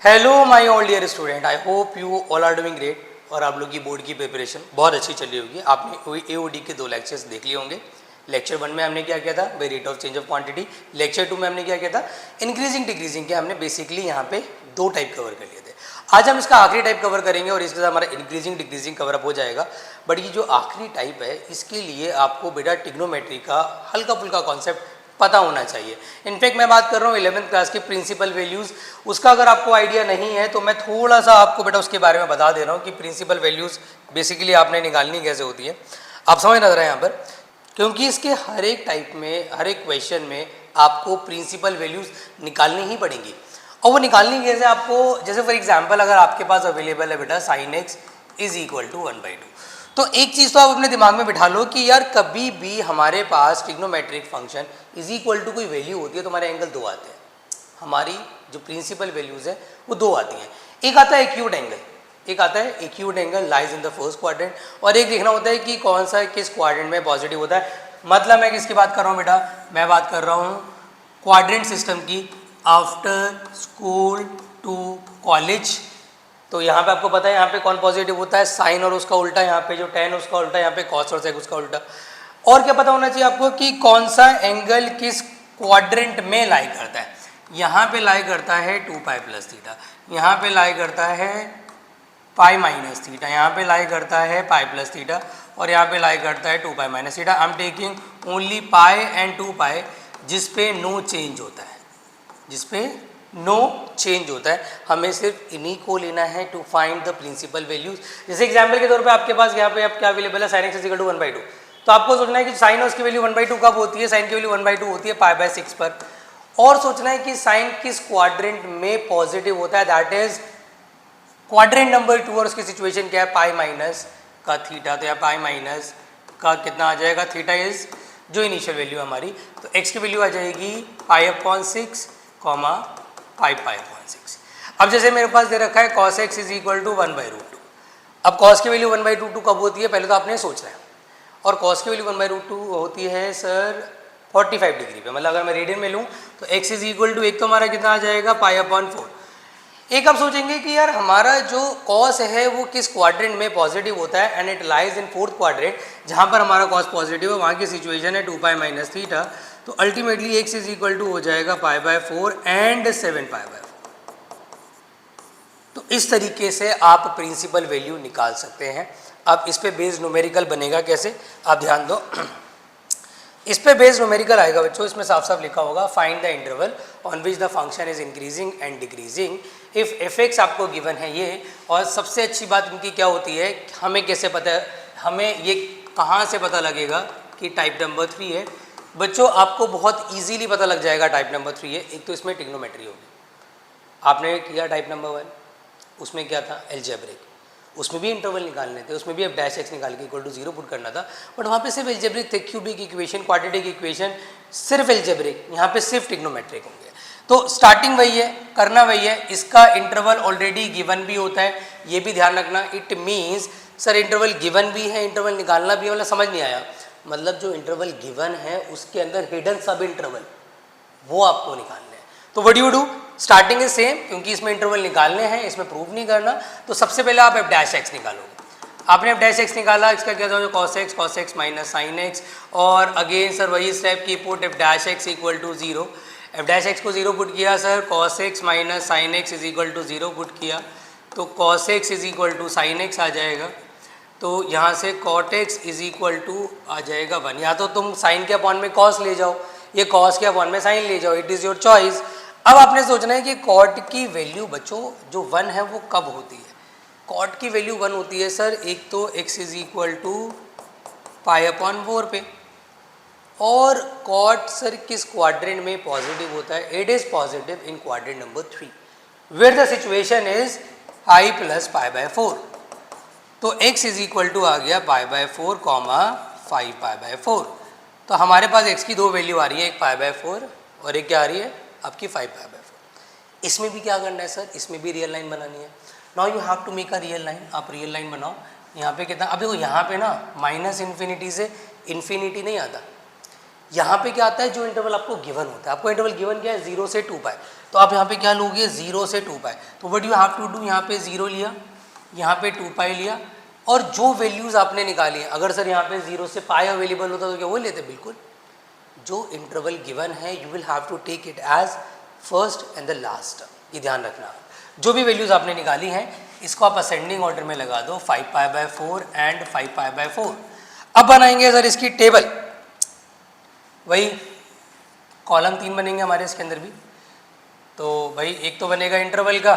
Hello my all dear student, I hope you all are doing great. और आप लोग की बोर्ड की प्रिपरेशन बहुत अच्छी चल रही होगी। आपने एओडी के 2 लेक्चर्स देख लिए होंगे। लेक्चर 1 में हमने क्या किया था, by rate of change of quantity. Lecture 2 में हमने क्या किया था, इंक्रीजिंग डिक्रीजिंग के। हमने बेसिकली यहाँ पे 2 टाइप कवर कर लिए थे। आज हम इसका आखिरी टाइप कवर करेंगे और इसके साथ हमारा इंक्रीजिंग डिक्रीजिंग कवर अप हो जाएगा। बट ये जो आखिरी टाइप है, इसके लिए आपको बेटा ट्रिग्नोमेट्री का हल्का फुल्का कॉन्सेप्ट पता होना चाहिए। इनफैक्ट मैं बात कर रहा हूँ 11th क्लास की प्रिंसिपल वैल्यूज़, उसका अगर आपको आइडिया नहीं है तो मैं थोड़ा सा आपको बेटा उसके बारे में बता दे रहा हूँ कि प्रिंसिपल वैल्यूज़ बेसिकली आपने निकालनी कैसे होती है। आप समझ ना रहे हैं यहाँ पर, क्योंकि इसके हर एक टाइप में, हर एक क्वेश्चन में आपको प्रिंसिपल वैल्यूज़ निकालनी ही पड़ेंगी। और वो निकालनी कैसे आपको, जैसे फॉर एग्जाम्पल अगर आपके पास अवेलेबल है बेटा sine x is equal to 1/2, तो एक चीज़ तो आप अपने दिमाग में बिठा लो कि यार कभी भी हमारे पास trigonometric function is equal to कोई वैल्यू होती है तो हमारे एंगल 2 आते हैं। हमारी जो प्रिंसिपल वैल्यूज़ है वो 2 आती हैं। एक आता है एक्यूट एंगल, एक आता है acute angle lies in the first quadrant, और एक देखना होता है कि कौन सा किस क्वाड्रेंट में पॉजिटिव होता है। मतलब मैं किसकी बात कर रहा हूँ बेटा, मैं बात कर रहा हूँ क्वाड्रेंट सिस्टम की, आफ्टर स्कूल टू कॉलेज। तो यहाँ पे आपको पता है यहाँ पे कौन पॉजिटिव होता है, साइन और उसका उल्टा, यहाँ पे जो टेन उसका उल्टा, यहाँ पे कॉस और सेक उसका उल्टा। और क्या पता होना चाहिए आपको कि कौन सा एंगल किस क्वाड्रेंट में लाई करता है। यहाँ पे लाई करता है 2π + थीटा, यहाँ पे लाई करता है π - थीटा, यहाँ पे लाई करता है π + थीटा, और यहाँ पे लाई करता है 2π - theta. I am taking only π and 2π जिस पे नो चेंज होता है, जिस पे नो चेंज होता है। हमें सिर्फ इन्हीं को लेना है to find the principal values. जैसे एग्जांपल के तौर पे आपके पास यहाँ पे अब क्या अवेलेबल है, साइन एक्स इक्वल टू 1/2, तो आपको सोचना है कि साइन और उसकी वैल्यू 1/2 कब होती है, साइन की वैल्यू 1/2 होती है π/6 पर। और सोचना है कि साइन किस क्वाड्रेंट में पॉजिटिव होता है, दैट इज क्वाड्रेंट नंबर 2, और उसकी सिचुएशन क्या है, π - थीटा। तो यहाँ π - कितना आ जाएगा, थीटा इज जो इनिशियल वैल्यू हमारी, तो x की वैल्यू आ जाएगी π/6, π/6। अब जैसे मेरे पास दे रखा है cos x is equal to 1/√2। अब cos की वैल्यू 1/√2 कब होती है, पहले तो आपने सोचना है। और cos की वैल्यू 1/√2 होती है सर 45 डिग्री पे। मतलब अगर मैं रेडियन में लूँ तो x इज इक्वल टू, एक तो हमारा कितना आ जाएगा π/4। एक आप सोचेंगे कि यार हमारा जो cos है वो किस क्वाड्रेंट में पॉजिटिव होता है, and it lies in 4th quadrant, जहाँ पर हमारा cos पॉजिटिव है, वहाँ की सिचुएशन है 2π - थीटा। तो ultimately x is equal to हो जाएगा π/4 एंड 7π/4। तो इस तरीके से आप प्रिंसिपल वैल्यू निकाल सकते हैं। अब इस पे बेस्ड न्यूमेरिकल बनेगा कैसे, आप ध्यान दो। इस पे बेस्ड न्यूमेरिकल आएगा बच्चों, इसमें साफ साफ लिखा होगा find the interval on which the function is increasing and decreasing if f(x) आपको गिवन है ये। और सबसे अच्छी बात इनकी क्या होती है, हमें कैसे पता है, हमें ये कहाँ से पता लगेगा कि टाइप नंबर 3 है। बच्चों आपको बहुत इजीली पता लग जाएगा टाइप नंबर 3 है। एक तो इसमें ट्रिग्नोमेट्री होगी, आपने किया टाइप नंबर 1, उसमें क्या था, अलजेब्रिक, उसमें भी इंटरवल निकालने थे, उसमें भी अब -x निकाल के इक्वल टू 0 पुट करना था। बट वहाँ पे सिर्फ अलजेब्रिक थे, क्यूबिक इक्वेशन, क्वाड्रेटिक इक्वेशन सिर्फ अलजेब्रिक, यहाँ पे सिर्फ ट्रिग्नोमेट्रिक होंगे। तो स्टार्टिंग वही है, करना वही है। इसका इंटरवल ऑलरेडी गिवन भी होता है, ये भी ध्यान रखना। It means sir interval given भी है, इंटरवल निकालना भी है, मतलब समझ नहीं आया। मतलब जो इंटरवल गिवन है उसके अंदर हिडन सब इंटरवल वो आपको निकालने हैं। तो what you do, starting is same, क्योंकि इसमें इंटरवल निकालने हैं, इसमें प्रूव नहीं करना। तो सबसे पहले आप f'(x) निकालोगे। आपने f'(x) निकाला, इसका क्या था, cos x minus sine x, और अगेन सर वही स्टेप की, put f'(x) equal to 0। f'(x) को 0 पुट किया sir, cos x minus sine x is equal to 0 put किया, तो cos x is equal to sine x आ जाएगा। तो यहाँ से cot x is equal to आ जाएगा 1। या तो तुम साइन के अपॉन में cos ले जाओ, ये cos के अपॉन में साइन ले जाओ, इट इज़ योर चॉइस। अब आपने सोचना है कि cot की वैल्यू बच्चों जो 1 है वो कब होती है। cot की वैल्यू 1 होती है सर, एक तो x इज इक्वल टू π/4 पे, और cot सर किस क्वाड्रेंट में पॉजिटिव होता है, it is positive in quadrant number 3 where the situation is i + π/4। तो x इज इक्वल टू आ गया π/4, 5π/4। तो हमारे पास x की 2 वैल्यू आ रही है, एक π/4 और एक क्या आ रही है आपकी 5π/4। इसमें भी क्या करना है सर, इसमें भी रियल लाइन बनानी है। Now you have to make a real line. आप रियल लाइन बनाओ। यहाँ पे कितना, अब देखो यहाँ पे ना -∞ से इन्फिनिटी नहीं आता। यहाँ पे क्या आता है, जो इंटरवल आपको गिवन होता है। आपको इंटरवल गिवन क्या है, 0 से 2π। तो आप यहाँ पे क्या लोगे 0 से 2 पाई। तो what you have to do, यहाँ पे 0 लिया, यहाँ पे 2 पाई लिया, और जो वैल्यूज़ आपने निकाली है, अगर सर यहाँ पे 0 से पाई अवेलेबल होता तो क्या वो लेते, बिल्कुल जो इंटरवल गिवन है you will have to take it as first and the last. ये ध्यान रखना, जो भी वैल्यूज़ आपने निकाली हैं इसको आप असेंडिंग ऑर्डर में लगा दो, 5 pi by 4 and 5 pi by 4। अब बनाएंगे सर इसकी टेबल, वही कॉलम 3 बनेंगे हमारे इसके अंदर भी। तो भाई एक तो बनेगा इंटरवल का,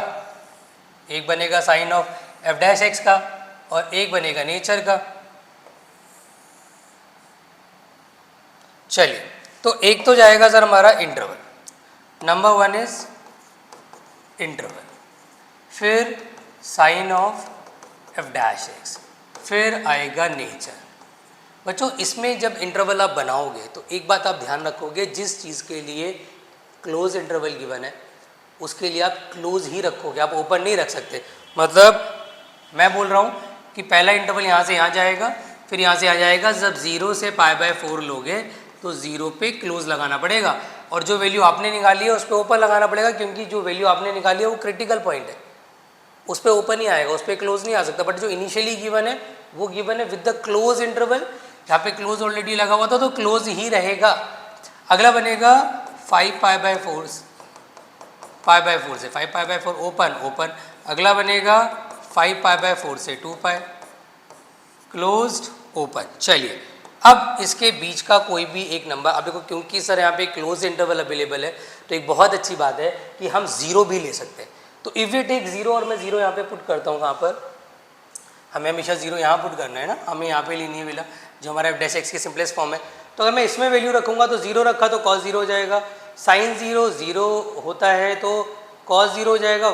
एक बनेगा sign of F dash X का, और एक बनेगा नेचर का। चलिए, तो एक तो जाएगा सर हमारा इंटरवल, नंबर 1 इज इंटरवल, फिर sign of F dash X, फिर आएगा नेचर। बच्चों इसमें जब इंटरवल आप बनाओगे तो एक बात आप ध्यान रखोगे, जिस चीज़ के लिए क्लोज इंटरवल गिवन है उसके लिए आप क्लोज ही रखोगे, आप ओपन नहीं रख सकते। मतलब मैं बोल रहा हूँ कि पहला इंटरवल यहाँ से यहाँ जाएगा, फिर यहाँ से आ जाएगा, जब 0 से पाई बाय 4 लोगे तो 0 पे क्लोज लगाना पड़ेगा, और जो वैल्यू आपने निकाली है उस पर ओपन लगाना पड़ेगा, क्योंकि जो वैल्यू आपने निकाली है वो क्रिटिकल पॉइंट है, उस पर ओपन ही आएगा, उस पर क्लोज नहीं आ सकता। बट जो इनिशियली गिवन है वो गिवन है विद द क्लोज इंटरवल, यहाँ पे क्लोज ऑलरेडी लगा हुआ था तो क्लोज ही रहेगा। अगला बनेगा 5 पाई बाय 4 से 5 पाई बाय 4 ओपन। अगला बनेगा 5 पाई बाय 4 से 2 पाई क्लोज्ड ओपन। चलिए, अब इसके बीच का कोई भी एक नंबर, अब देखो क्योंकि सर यहाँ पे क्लोज इंटरवल अवेलेबल है तो एक बहुत अच्छी बात है कि हम 0 भी ले सकते हैं। तो इफ़ वी टेक 0, और मैं 0 यहाँ पे पुट करता हूँ, कहाँ पर हमें हमेशा 0 यहाँ पुट करना है ना, हमें यहाँ पे लेनी है वैल्यू जो हमारा एफ डैश एक्स की सिंपलेस्ट फॉर्म है। तो अगर मैं इसमें वैल्यू रखूँगा तो 0 रखा तो कॉस 0 हो जाएगा, साइन 0 0 होता है तो कॉस 0 हो जाएगा,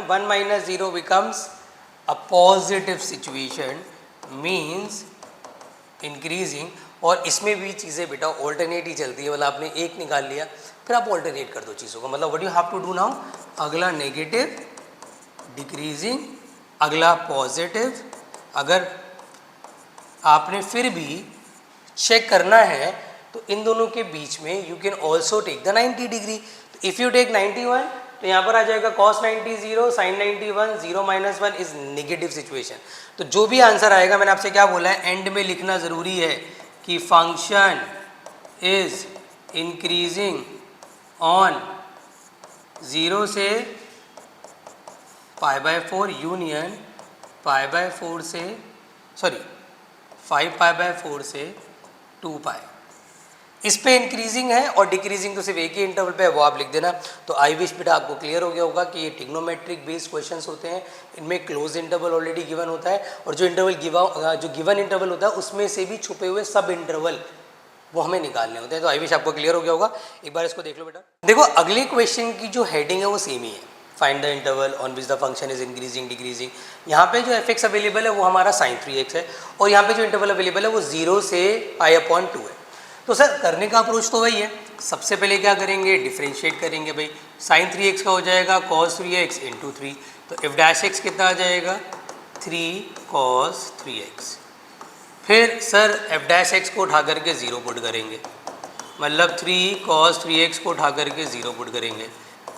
1 minus 0 becomes a positive situation means increasing. और इसमें भी चीज़ें बेटा ऑल्टरनेट ही चलती है, मतलब आपने एक निकाल लिया फिर आप ऑल्टरनेट कर दो चीज़ों को, मतलब what you have to do now, अगला नेगेटिव डिक्रीजिंग, अगला पॉजिटिव। अगर आपने फिर भी चेक करना है तो इन दोनों के बीच में you can also take the 90 degree. तो इफ़ यू टेक 91 तो यहाँ पर आ जाएगा cos 90 0, sin 91 0 minus 1 is negative situation. तो जो भी आंसर आएगा, मैंने आपसे क्या बोला है, एंड में लिखना ज़रूरी है कि फंक्शन इज इंक्रीजिंग ऑन 0 से pi by 4 union pi by 4 से 5 पाई बाय 4 से 2 पाई। इस पे इंक्रीजिंग है और डिक्रीजिंग तो सिर्फ एक ही इंटरवल पे है, वो आप लिख देना। तो आई विश बेटा आपको क्लियर हो गया होगा कि ये ट्रिग्नोमेट्रिक बेस्ड क्वेश्चंस होते हैं, इनमें क्लोज इंटरवल ऑलरेडी गिवन होता है, और जो गिवन इंटरवल होता है उसमें से भी छुपे हुए सब इंटरवल वो हमें निकालने होते हैं। तो आई विश आपको क्लियर हो गया होगा, एक बार इसको देख लो बेटा। देखो अगले क्वेश्चन की जो हेडिंग है वो सेम ही है, find the interval on which the function is increasing decreasing. यहाँ पे जो एफ एक्स अवेलेबल है वो हमारा sin 3x है, और यहाँ पे जो इंटरवल अवेलेबल है वो 0 से π/2 है। तो सर करने का अप्रोच तो वही है, सबसे पहले क्या करेंगे, डिफ्रेंशिएट करेंगे। भाई sin 3x का हो जाएगा cos 3x इंटू 3, तो एफ डैश एक्स कितना आ जाएगा 3 cos 3x। फिर सर एफ डैश एक्स को उठा करके 0 पुट करेंगे, मतलब 3 cos 3x को उठा करके 0 पुट करेंगे,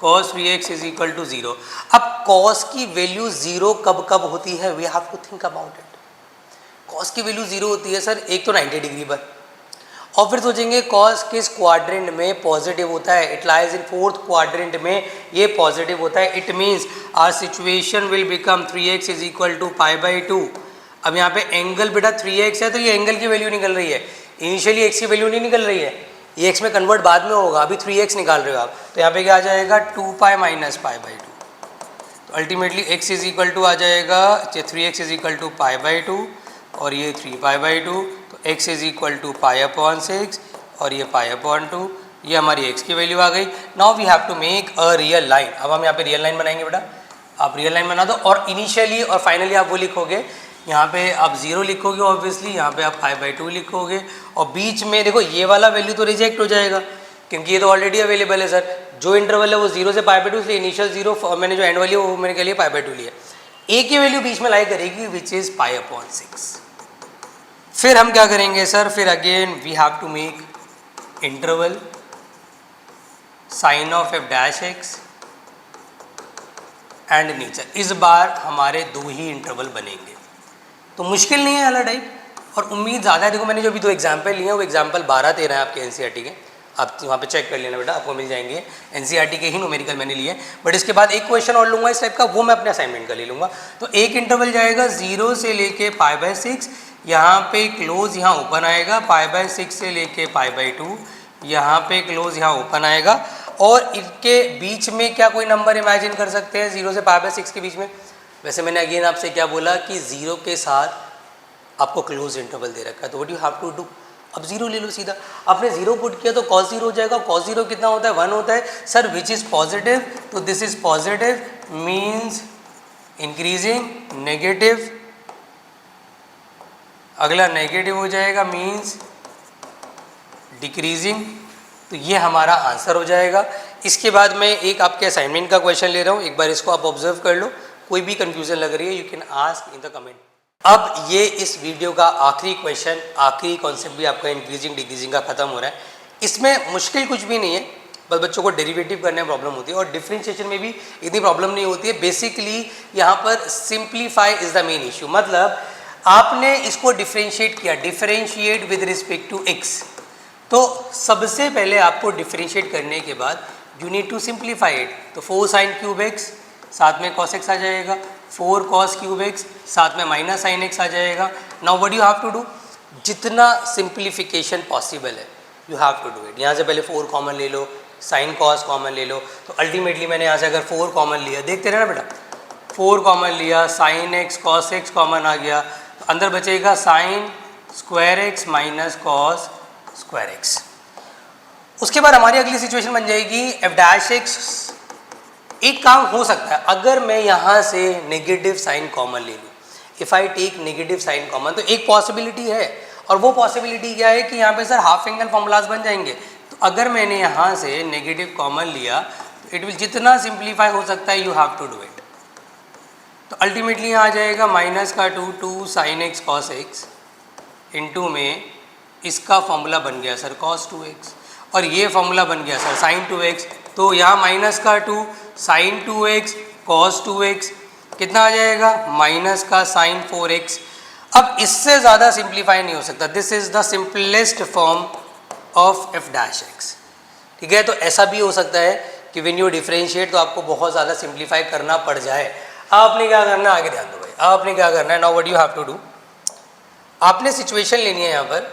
cos 3x is equal to 0। अब cos की वैल्यू 0 कब कब होती है, we have to think about it. cos की वैल्यू 0 होती है सर एक तो 90 डिग्री पर, और फिर सोचेंगे cos किस क्वाड्रेंट में पॉजिटिव होता है, it lies in 4th quadrant में ये पॉजिटिव होता है। It means our situation will become 3x is equal to π/2। अब यहाँ पे एंगल बेटा 3x है तो ये एंगल की वैल्यू निकल रही है, इनिशियली x की वैल्यू नहीं निकल रही है, ये x में कन्वर्ट बाद में होगा, अभी 3x निकाल रहे हो आप। तो यहाँ पे क्या आ जाएगा 2π माइनस π/2। तो ultimately x is equal to आ जाएगा 3x इज इक्वल टू π/2 और ये 3π/2, तो x इज इक्वल टू π/6 और ये π/2, ये हमारी x की वैल्यू आ गई। Now we have to make a real line. अब हम यहाँ पे रियल लाइन बनाएंगे बेटा, आप रियल लाइन बना दो, और इनिशियली और फाइनली आप वो लिखोगे, यहाँ पे आप 0 लिखोगे ऑब्वियसली, यहाँ पे आप π/2 लिखोगे, और बीच में देखो ये वाला वैल्यू तो रिजेक्ट हो जाएगा क्योंकि ये तो ऑलरेडी अवेलेबल है सर। जो इंटरवल है वो 0 से π/2, इसलिए इनिशियल 0 मैंने जो एंड वाली है वो मैंने के लिए π/2 लिया। ए की वैल्यू बीच में लाई करेगी विच इज़ π/6। फिर हम क्या करेंगे सर, फिर again we have to make interval sign of F dash x and nature. इस बार हमारे 2 ही इंटरवल बनेंगे, तो मुश्किल नहीं है वाला टाइप, और उम्मीद ज़्यादा है। देखो मैंने जो अभी 2 एग्जाम्पल लिए हैं वो एग्जाम्पल 12-13 है आपके एनसीईआरटी के, आप वहाँ पे चेक कर लेना बेटा, आपको मिल जाएंगे। एनसीईआरटी के ही न्यूमेरिकल मैंने लिए, बट इसके बाद एक क्वेश्चन और लूँगा इस टाइप का, वो मैं अपने असाइनमेंट का ले लूँगा। तो एक इंटरवल जाएगा 0 से लेके π/6, यहाँ पे क्लोज यहाँ ओपन आएगा, π/6 से लेके π/2, यहाँ पे क्लोज यहाँ ओपन आएगा, और इनके बीच में क्या कोई नंबर इमेजिन कर सकते हैं 0 से π/6 के बीच में? वैसे मैंने अगेन आपसे क्या बोला कि 0 के साथ आपको क्लोज इंटरवल दे रखा है, तो what you have to do, अब 0 ले लो सीधा। आपने 0 पुट किया तो cos 0 हो जाएगा, cos 0 कितना होता है 1 होता है सर, विच इज़ पॉजिटिव, तो this is positive means increasing, negative, अगला नेगेटिव हो जाएगा मीन्स डिक्रीजिंग, तो ये हमारा आंसर हो जाएगा। इसके बाद मैं एक आपके असाइनमेंट का क्वेश्चन ले रहा हूँ, एक बार इसको आप ऑब्जर्व कर लो, कोई भी कंफ्यूजन लग रही है you can ask in the comment. अब ये इस वीडियो का आखिरी क्वेश्चन, आखिरी कॉन्सेप्ट भी आपका इंक्रीजिंग डिक्रीजिंग का खत्म हो रहा है। इसमें मुश्किल कुछ भी नहीं है, बस बच्चों को डेरिवेटिव करने में प्रॉब्लम होती है, और डिफरेंशिएशन में भी इतनी प्रॉब्लम नहीं होती है। बेसिकली यहाँ पर simplify is the main issue, मतलब आपने इसको डिफरेंशिएट किया, differentiate with respect to x, तो सबसे पहले आपको डिफरेंशिएट करने के बाद you need to simplify it. तो 4 sin क्यूब एक्स साथ में cos x आ जाएगा, 4 cos क्यूब एक्स साथ में माइनस sin x आ जाएगा। Now what you have to do, जितना सिंप्लीफिकेशन पॉसिबल है you have to do it. यहाँ से पहले 4 कॉमन ले लो, sin cos कॉमन ले लो, तो अल्टीमेटली मैंने यहाँ से अगर 4 कॉमन लिया, देखते रहे ना बेटा, 4 कॉमन लिया, sin x cos x common आ गया, तो अंदर बचेगा sin square x minus cos square x. उसके बाद हमारी अगली सिचुएशन बन जाएगी f'(x). एक काम हो सकता है, अगर मैं यहाँ से नेगेटिव साइन कॉमन ले लूँ, if I take negative sign common, तो एक पॉसिबिलिटी है, और वो पॉसिबिलिटी क्या है कि यहाँ पे सर हाफ एंगल फॉर्मूलाज बन जाएंगे। तो अगर मैंने यहाँ से नेगेटिव कॉमन लिया तो इट विल जितना सिंप्लीफाई हो सकता है you have to do it. तो अल्टीमेटली यहाँ आ जाएगा -2 sin x cos x into में इसका फॉर्मूला बन गया सर cos 2x, और ये फॉर्मूला बन गया सर sin 2x, तो यहाँ -2 sin 2x cos 2x कितना आ जाएगा -sin 4x। अब इससे ज़्यादा सिंप्लीफाई नहीं हो सकता, this is the simplest form of f'(x). ठीक है, तो ऐसा भी हो सकता है कि व्हेन यू डिफरेंशिएट तो आपको बहुत ज़्यादा सिंप्लीफाई करना पड़ जाए। आपने क्या करना है, आगे ध्यान दो भाई, आपने क्या करना है, now what you have to do, आपने सिचुएशन लेनी है यहाँ पर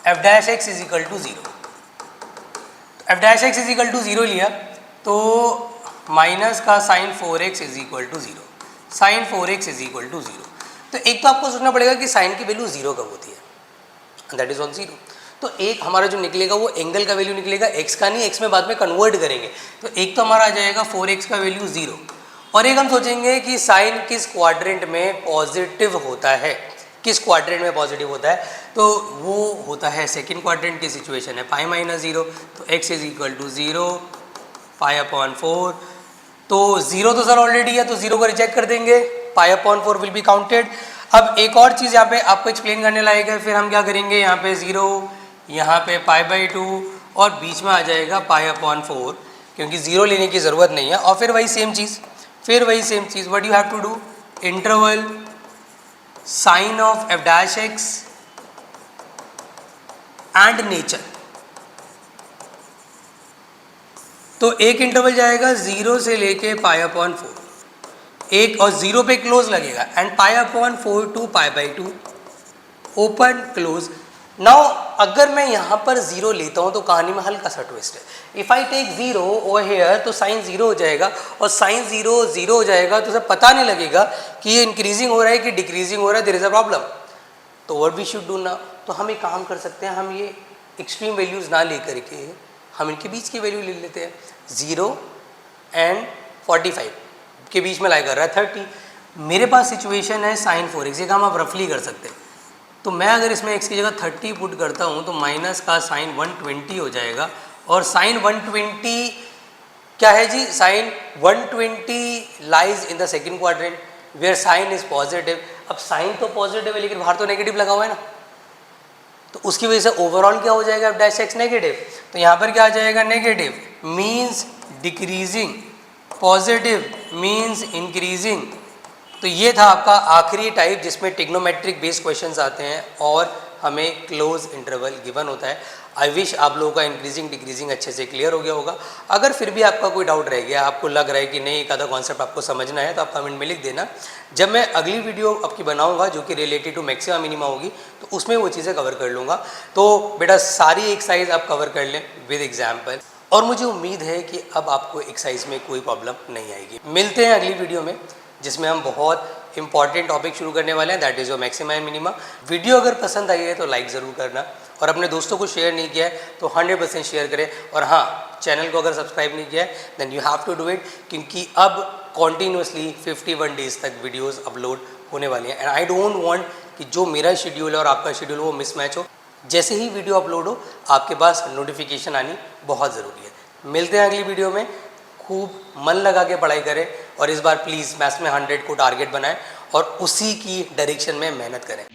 f'(x) is equal to 0। f'(x) is equal to 0 लिया तो माइनस का sin 4x is equal to 0, sin 4x is equal to 0। तो एक तो आपको सोचना पड़ेगा कि साइन की वैल्यू 0 कब होती है, दैट इज ऑन 0। तो एक हमारा जो निकलेगा वो एंगल का वैल्यू निकलेगा, x का नहीं, x में बाद में कन्वर्ट करेंगे। तो एक तो हमारा आ जाएगा 4x का वैल्यू 0, और एक हम सोचेंगे कि साइन किस क्वाड्रेंट में पॉजिटिव होता है, किस क्वाड्रेंट में पॉजिटिव होता है, तो वो होता है सेकंड क्वाड्रेंट की सिचुएशन है π-0, तो x इज इक्वल टू 0 π/4। तो 0 तो सर ऑलरेडी है, तो 0 को रिजेक्ट कर देंगे, π/4 विल बी काउंटेड। अब एक और चीज़ यहाँ पे आपको एक्सप्लेन करने लायक है, फिर हम क्या करेंगे, यहाँ पे 0, यहाँ पे π/2, और बीच में आ जाएगा π/4, क्योंकि 0 लेने की ज़रूरत नहीं है। और फिर वही सेम चीज़, what you have to do, interval sign of f'(x) and nature. तो एक इंटरवल जाएगा 0 से लेके π/4, एक और 0 पे क्लोज लगेगा, and π/4 to π/2 open close. Now अगर मैं यहाँ पर 0 लेता हूँ तो कहानी में हल्का सा ट्विस्ट है। If I take 0 over here तो साइन 0 हो जाएगा, और साइन 0 0 हो जाएगा, तो उसे पता नहीं लगेगा कि ये इंक्रीजिंग हो रहा है कि डिक्रीजिंग हो रहा है, देयर इज अ प्रॉब्लम। तो what we should do now, तो हम एक काम कर सकते हैं, हम ये एक्सट्रीम वैल्यूज़ ना लेकर के हम इनके बीच की वैल्यू ले लेते हैं। 0 एंड 45 के बीच में लाई कर रहा है 30। मेरे पास सिचुएशन है sin 4x, ये काम आप रफली कर सकते हैं। तो मैं अगर इसमें x की जगह 30 पुट करता हूँ तो माइनस का sin 120 हो जाएगा, और sin 120 क्या है जी, sin 120 lies in the second quadrant where sine is positive. अब साइन तो पॉजिटिव है लेकिन बाहर तो नेगेटिव लगा हुआ है ना, तो उसकी वजह से ओवरऑल क्या हो जाएगा f'(x) नेगेटिव। तो यहाँ पर क्या आ जाएगा negative, means decreasing, positive means increasing. तो ये था आपका आखिरी टाइप जिसमें ट्रिग्नोमेट्रिक बेस्ड क्वेश्चंस आते हैं और हमें क्लोज इंटरवल गिवन होता है। आई विश आप लोगों का इंक्रीजिंग डिक्रीजिंग अच्छे से क्लियर हो गया होगा। अगर फिर भी आपका कोई डाउट रह गया, आपको लग रहा है कि नहीं एक आधा कॉन्सेप्ट आपको समझना है, तो आप कमेंट में लिख देना। जब मैं अगली वीडियो आपकी बनाऊंगा जो कि रिलेटेड टू मैक्सिमा मिनिमा होगी, तो उसमें वो चीज़ें कवर कर लूँगा। तो बेटा सारी एक्सरसाइज आप कवर कर लें विद एग्जाम्पल, और मुझे उम्मीद है कि अब आपको एक्सरसाइज में कोई प्रॉब्लम नहीं आएगी। मिलते हैं अगली वीडियो में जिसमें हम बहुत इंपॉर्टेंट टॉपिक शुरू करने वाले हैं, that is your maxima and minima. Video अगर पसंद आई है तो लाइक ज़रूर करना, और अपने दोस्तों को शेयर नहीं किया है तो 100% शेयर करें। और हाँ, चैनल को अगर सब्सक्राइब नहीं किया है then you have to do it, क्योंकि अब कॉन्टीन्यूसली 51 डेज़ तक वीडियोज़ अपलोड होने वाली हैं। एंड आई डोंट वांट कि जो मेरा शेड्यूल है और आपका शेड्यूल वो मिसमैच हो। जैसे ही वीडियो अपलोड हो आपके पास नोटिफिकेशन आनी बहुत ज़रूरी है। मिलते हैं अगली वीडियो में। खूब मन लगा के पढ़ाई करें और इस बार प्लीज़ मैथ्स में 100 को टारगेट बनाएं और उसी की डायरेक्शन में मेहनत करें।